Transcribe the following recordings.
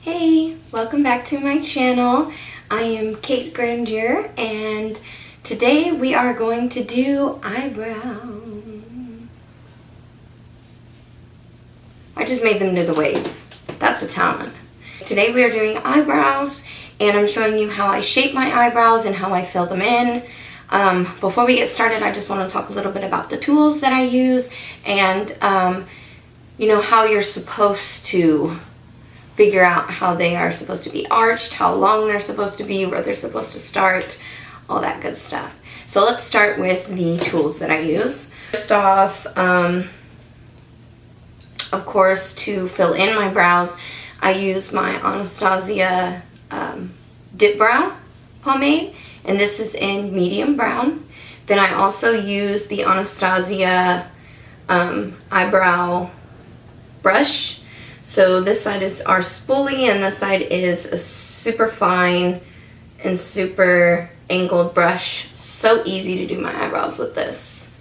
Hey, welcome back to my channel. I am KateGrandeur and today we are going to do eyebrow. I just made them do the wave. That's a talent. Today we are doing eyebrows and I'm showing you how I shape my eyebrows and how I fill them in. Before we get started, I just want to talk a little bit about the tools that I use and you know, how you're supposed to figure out how they are supposed to be arched, how long they're supposed to be, where they're supposed to start, all that good stuff. So let's start with the tools that I use. First off, of course, to fill in my brows, I use my Anastasia Dip Brow pomade, and this is in medium brown. Then I also use the Anastasia eyebrow brush. So this side is our spoolie and this side is a super fine and super angled brush. So easy to do my eyebrows with this.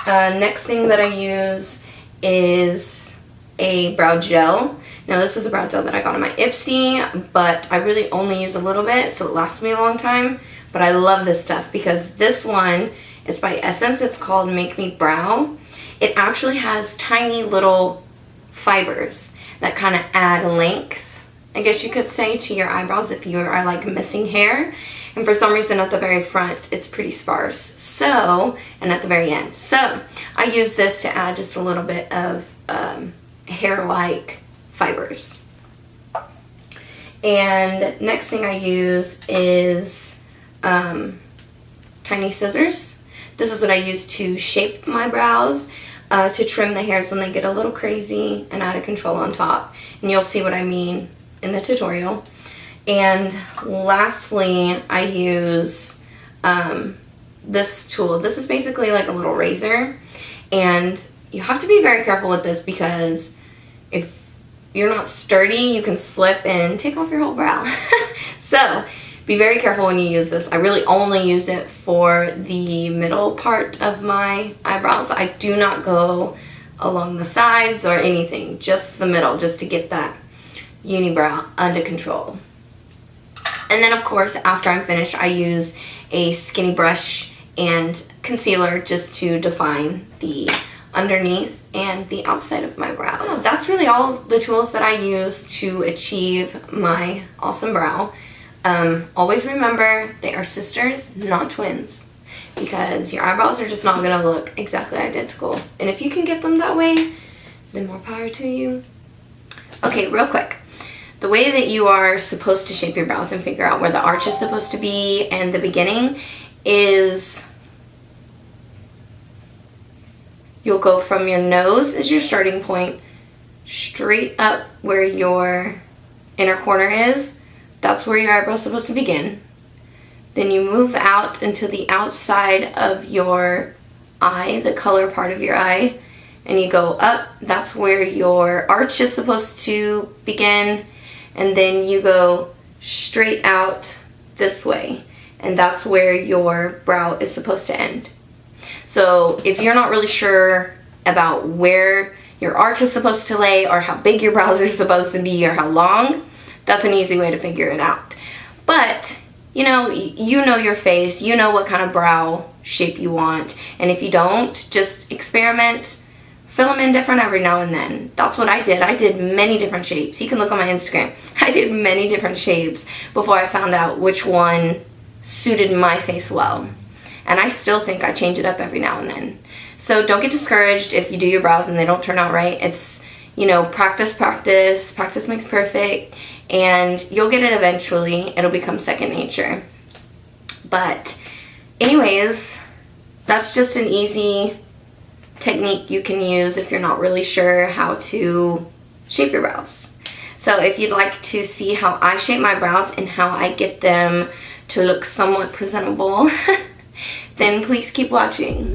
Next thing that I use is a brow gel. Now this is a brow gel that I got on my Ipsy, but I really only use a little bit, so it lasts me a long time. But I love this stuff because this one, it's by Essence. It's called Make Me Brow. It actually has tiny little fibers that kind of add length, I guess you could say, to your eyebrows if you are like missing hair. And for some reason at the very front it's pretty sparse, so, and at the very end. So I use this to add just a little bit of hair-like fibers. And next thing I use is tiny scissors. This is what I use to shape my brows, to trim the hairs when they get a little crazy and out of control on top. And you'll see what I mean in the tutorial. And lastly, I use this tool. This is basically like a little razor. And you have to be very careful with this because if you're not sturdy, you can slip and take off your whole brow. So be very careful when you use this. I really only use it for the middle part of my eyebrows. I do not go along the sides or anything, just the middle, just to get that unibrow under control. And then of course, after I'm finished, I use a skinny brush and concealer just to define the underneath and the outside of my brows. Oh, that's really all the tools that I use to achieve my awesome brow. Always remember, they are sisters, not twins, because your eyebrows are just not going to look exactly identical. And if you can get them that way, then more power to you. Okay, real quick. The way that you are supposed to shape your brows and figure out where the arch is supposed to be and the beginning is you'll go from your nose as your starting point straight up where your inner corner is. That's where your eyebrow is supposed to begin. Then you move out into the outside of your eye, the color part of your eye, and you go up. That's where your arch is supposed to begin. And then you go straight out this way, and that's where your brow is supposed to end. So if you're not really sure about where your arch is supposed to lay or how big your brows are supposed to be or how long, that's an easy way to figure it out. But you know your face, you know what kind of brow shape you want, and if you don't, just experiment, fill them in different every now and then. That's what I did. I did many different shapes. You can look on my Instagram. I did many different shapes before I found out which one suited my face well. And I still think I change it up every now and then. So don't get discouraged if you do your brows and they don't turn out right. It's, you know, practice makes perfect, and you'll get it eventually. It'll become second nature. But anyways, that's just an easy technique you can use if you're not really sure how to shape your brows. So if you'd like to see how I shape my brows and how I get them to look somewhat presentable, then please keep watching.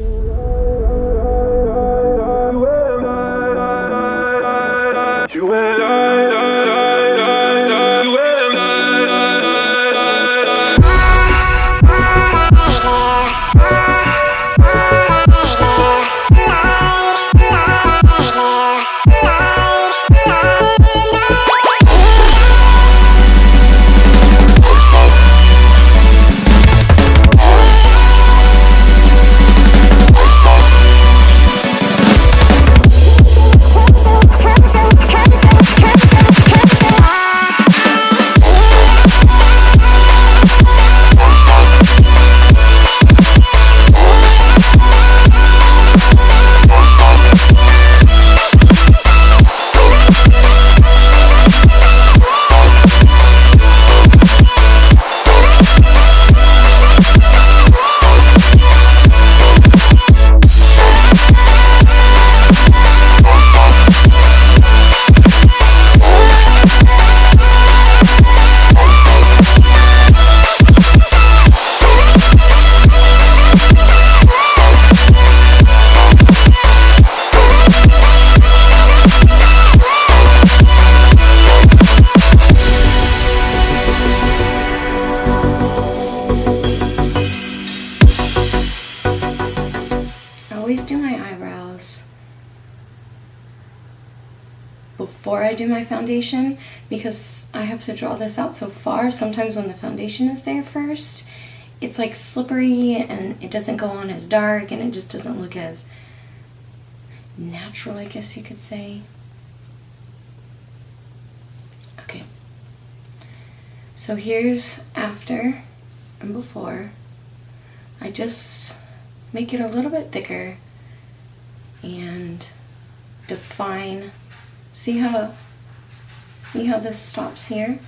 do my foundation, because I have to draw this out so far. Sometimes when the foundation is there first, it's like slippery and it doesn't go on as dark and it just doesn't look as natural, I guess you could say. Okay. So here's after and before. I just make it a little bit thicker and define. See how this stops here?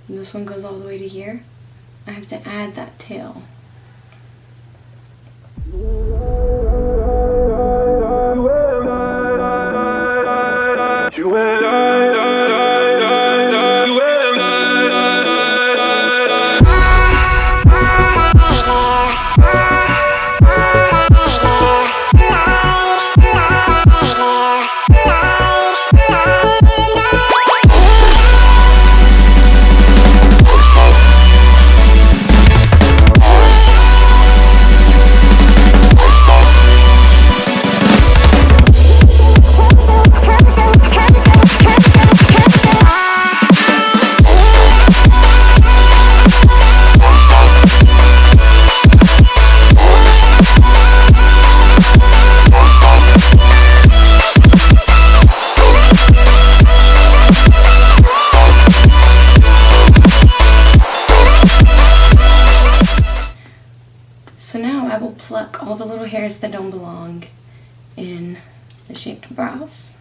And this one goes all the way to here. I have to add that tail. So now I will pluck all the little hairs that don't belong in the shaped brows.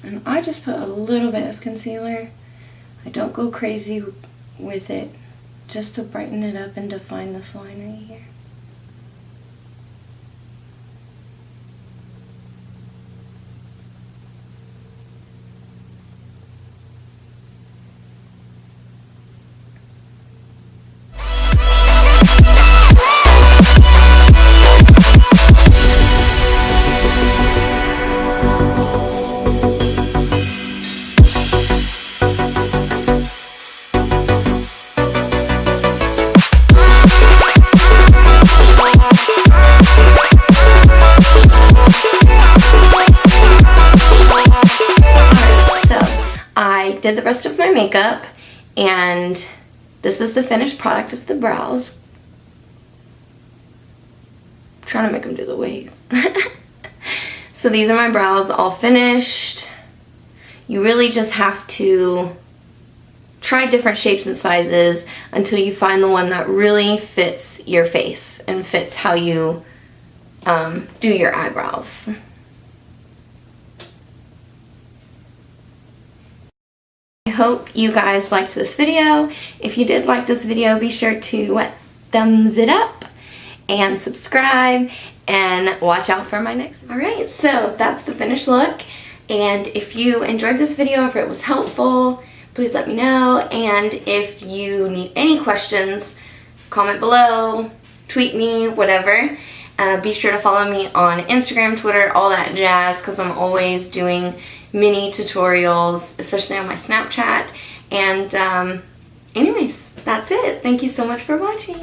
And I just put a little bit of concealer. I don't go crazy with it, just to brighten it up and define this line right here. Did the rest of my makeup, and this is the finished product of the brows. I'm trying to make them do the wave. So these are my brows all finished. You really just have to try different shapes and sizes until you find the one that really fits your face and fits how you do your eyebrows. I hope you guys liked this video. If you did like this video, be sure to thumbs it up and subscribe and watch out for my next. Alright, so that's the finished look, And if you enjoyed this video, if it was helpful, please let me know. And if you need any questions, comment below, tweet me, whatever. Be sure to follow me on Instagram, Twitter, all that jazz, because I'm always doing mini tutorials, especially on my Snapchat. And anyways, that's it. Thank you so much for watching.